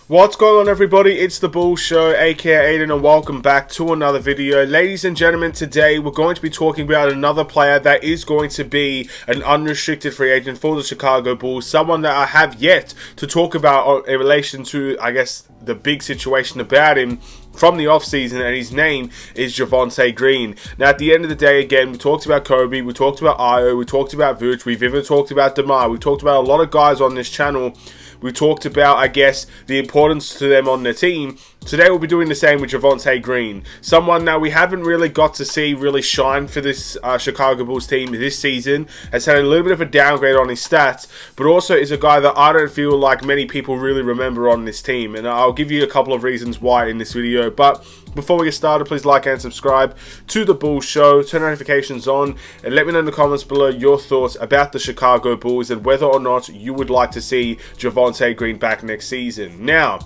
What's going on, everybody? It's the Bull Show, aka Aiden, and welcome back to another video. Ladies and gentlemen, today we're going to be talking about another player that is going to be an unrestricted free agent for the Chicago Bulls. Someone that I have yet to talk about in relation to, I guess, the big situation about him from the offseason, and his name is Javonte Green. Now, at the end of the day, again, we talked about Kobe, we talked about Io, we talked about Vooch, we've even talked about DeMar, we talked about a lot of guys on this channel. We talked about, I guess, the importance to them on the team. Today we'll be doing the same with Javonte Green. Someone that we haven't really got to see really shine for this Chicago Bulls team this season. Has had a little bit of a downgrade on his stats, but also is a guy that I don't feel like many people really remember on this team. And I'll give you a couple of reasons why in this video. But before we get started, please like and subscribe to the Bulls Show. Turn notifications on and let me know in the comments below your thoughts about the Chicago Bulls and whether or not you would like to see Javonte Green back next season. Now,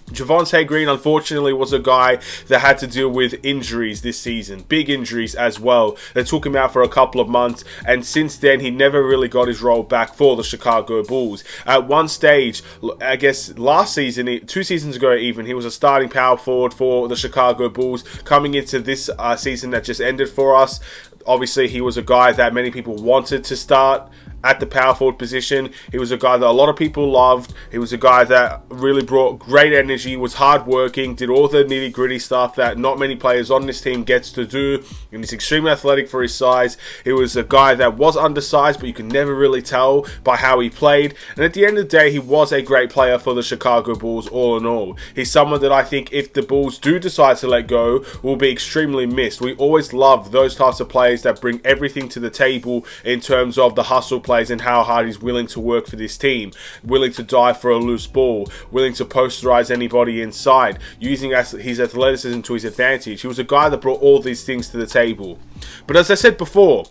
Javonte Green, unfortunately, was a guy that had to deal with injuries this season. Big injuries as well. They took him out for a couple of months, and since then, he never really got his role back for the Chicago Bulls. At one stage, I guess last season, 2 seasons ago even, he was a starting power forward for the Chicago Bulls. Coming into this season that just ended for us, obviously, he was a guy that many people wanted to start at the power forward position. He was a guy that a lot of people loved. He was a guy that really brought great energy, was hardworking, did all the nitty gritty stuff that not many players on this team gets to do, and he's extremely athletic for his size. He was a guy that was undersized, but you can never really tell by how he played. And at the end of the day, he was a great player for the Chicago Bulls all in all. He's someone that I think if the Bulls do decide to let go, will be extremely missed. We always love those types of players that bring everything to the table in terms of the hustle plays and how hard he's willing to work for this team, willing to dive for a loose ball, willing to posterize anybody inside, using his athleticism to his advantage. He was a guy that brought all these things to the table. But as I said before,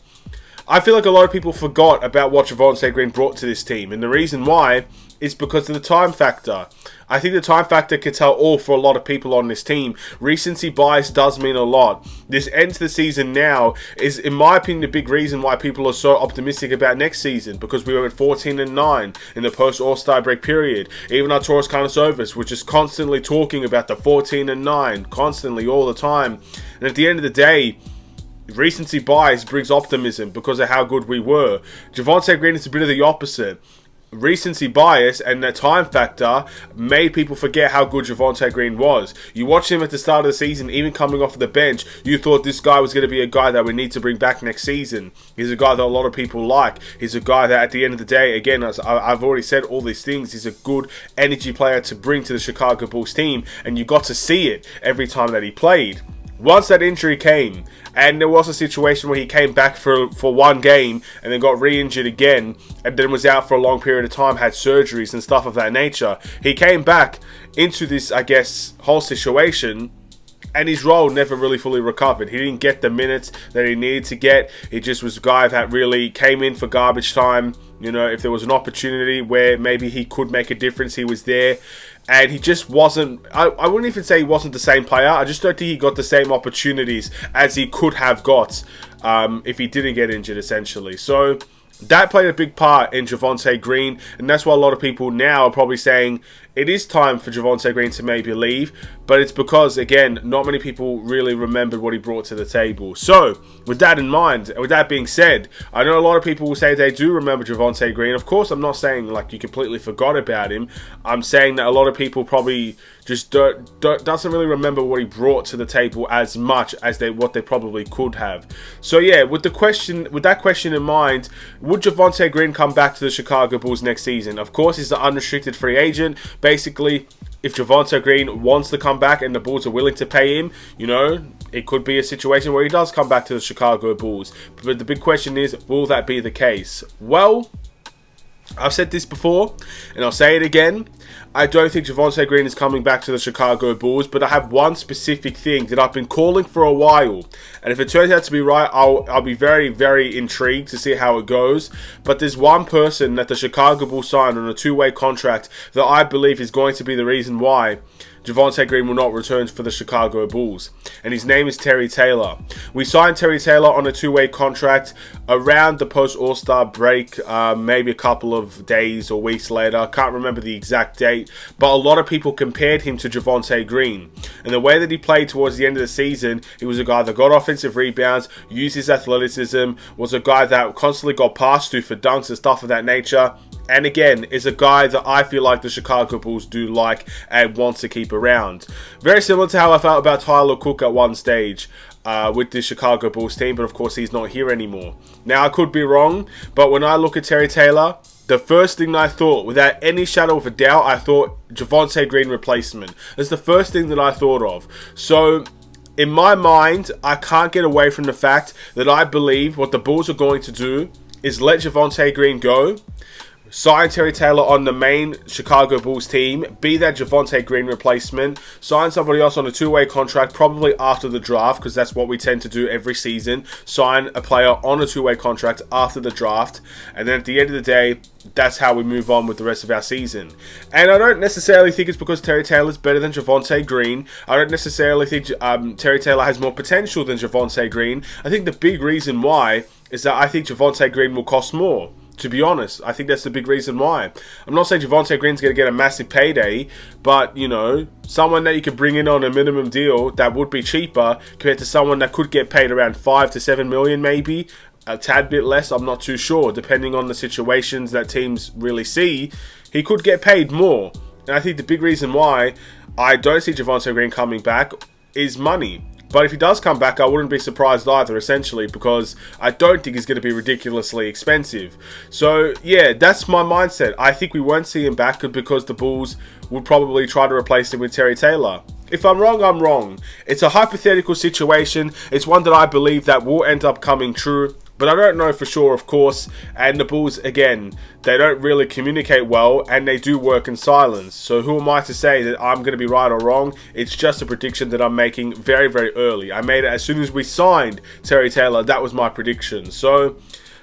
I feel like a lot of people forgot about what Javonte Green brought to this team, and the reason why is because of the time factor. I think the time factor can tell all for a lot of people on this team. Recency bias does mean a lot. This end to the season now is, in my opinion, the big reason why people are so optimistic about next season, because we went 14-9 in the post-All-Star break period. Even Arturas Karnisovas was just constantly talking about the 14-9, constantly, all the time. And at the end of the day, recency bias brings optimism because of how good we were. Javonte Green is a bit of the opposite. Recency bias and the time factor made people forget how good Javonte Green was. You watch him at the start of the season, even coming off the bench, you thought this guy was going to be a guy that we need to bring back next season. He's a guy that a lot of people like. He's a guy that at the end of the day, again, as I've already said all these things, he's a good energy player to bring to the Chicago Bulls team, and you got to see it every time that he played. Once that injury came, and there was a situation where he came back for one game and then got re-injured again, and then was out for a long period of time, had surgeries and stuff of that nature. He came back into this, I guess, whole situation, and his role never really fully recovered. He didn't get the minutes that he needed to get. He just was a guy that really came in for garbage time. You know, if there was an opportunity where maybe he could make a difference, he was there. And he just wasn't, I wouldn't even say he wasn't the same player. I just don't think he got the same opportunities as he could have got if he didn't get injured, essentially. So that played a big part in Javonte Green, and that's why a lot of people now are probably saying it is time for Javonte Green to maybe leave, but it's because, again, not many people really remembered what he brought to the table. So, with that in mind, with that being said, I know a lot of people will say they do remember Javonte Green. Of course, I'm not saying like you completely forgot about him. I'm saying that a lot of people probably just doesn't really remember what he brought to the table as much as what they probably could have. So yeah, with that question in mind, would Javonte Green come back to the Chicago Bulls next season? Of course, he's an unrestricted free agent. Basically, if Javonte Green wants to come back and the Bulls are willing to pay him, you know, it could be a situation where he does come back to the Chicago Bulls. But the big question is, will that be the case? Well, I've said this before, and I'll say it again. I don't think Javonte Green is coming back to the Chicago Bulls, but I have one specific thing that I've been calling for a while. And if it turns out to be right, I'll be very, very intrigued to see how it goes. But there's one person that the Chicago Bulls signed on a 2-way contract that I believe is going to be the reason why Javonte Green will not return for the Chicago Bulls, and his name is Terry Taylor. We signed Terry Taylor on a 2-way contract around the post-All-Star break, maybe a couple of days or weeks later. I can't remember the exact exact date, but a lot of people compared him to Javonte Green. And the way that he played towards the end of the season, he was a guy that got offensive rebounds, used his athleticism, was a guy that constantly got passed to for dunks and stuff of that nature. And again, is a guy that I feel like the Chicago Bulls do like and want to keep around. Very similar to how I felt about Tyler Cook at one stage with the Chicago Bulls team, but of course he's not here anymore. Now, I could be wrong, but when I look at Terry Taylor, the first thing I thought, without any shadow of a doubt, I thought Javonte Green replacement. That's the first thing that I thought of. So, in my mind, I can't get away from the fact that I believe what the Bulls are going to do is let Javonte Green go, sign Terry Taylor on the main Chicago Bulls team, be that Javonte Green replacement, sign somebody else on a two-way contract, probably after the draft, because that's what we tend to do every season, sign a player on a two-way contract after the draft, and then at the end of the day, that's how we move on with the rest of our season. And I don't necessarily think it's because Terry Taylor is better than Javonte Green. I don't necessarily think Terry Taylor has more potential than Javonte Green. I think the big reason why is that I think Javonte Green will cost more. To be honest, I think that's the big reason why. I'm not saying Javonte Green's going to get a massive payday, but, you know, someone that you could bring in on a minimum deal that would be cheaper compared to someone that could get paid around 5 to 7 million maybe, a tad bit less, I'm not too sure, depending on the situations that teams really see, he could get paid more. And I think the big reason why I don't see Javonte Green coming back is money. But if he does come back, I wouldn't be surprised either, essentially, because I don't think he's going to be ridiculously expensive. So, yeah, that's my mindset. I think we won't see him back because the Bulls would probably try to replace him with Terry Taylor. If I'm wrong, I'm wrong. It's a hypothetical situation. It's one that I believe that will end up coming true. But I don't know for sure, of course. And the Bulls, again, they don't really communicate well, and they do work in silence. So who am I to say that I'm going to be right or wrong? It's just a prediction that I'm making very, very early. I made it as soon as we signed Terry Taylor. That was my prediction. So,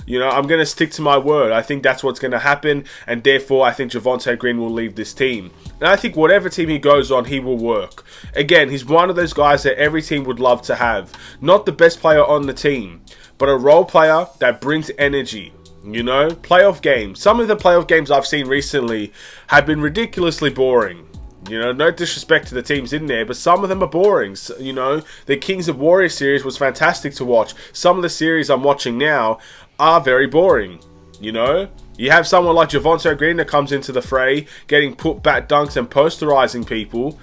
you know, I'm going to stick to my word. I think that's what's going to happen, and therefore I think Javonte Green will leave this team. And I think whatever team he goes on, he will work. Again, he's one of those guys that every team would love to have. Not the best player on the team, but a role player that brings energy. You know, playoff games. Some of the playoff games I've seen recently have been ridiculously boring. You know, no disrespect to the teams in there, but some of them are boring. So, you know, the Kings of Warriors series was fantastic to watch. Some of the series I'm watching now are very boring. You know, you have someone like Javonte Green that comes into the fray, getting put back dunks and posterizing people.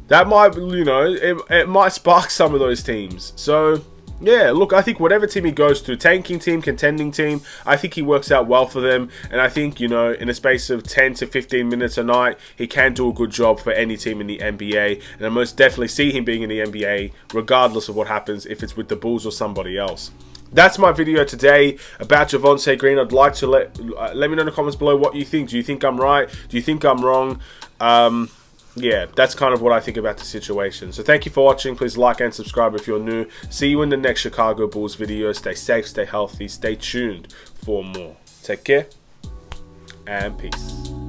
That might, you know, it might spark some of those teams. So, yeah, look, I think whatever team he goes to, tanking team, contending team, I think he works out well for them. And I think, you know, in a space of 10 to 15 minutes a night, he can do a good job for any team in the NBA. And I most definitely see him being in the NBA, regardless of what happens, if it's with the Bulls or somebody else. That's my video today about Javonte Green. I'd like to let me know in the comments below what you think. Do you think I'm right? Do you think I'm wrong? Yeah, that's kind of what I think about the situation. So thank you for watching. Please like and subscribe if you're new. See you in the next Chicago Bulls video. Stay safe, stay healthy, stay tuned for more. Take care and peace.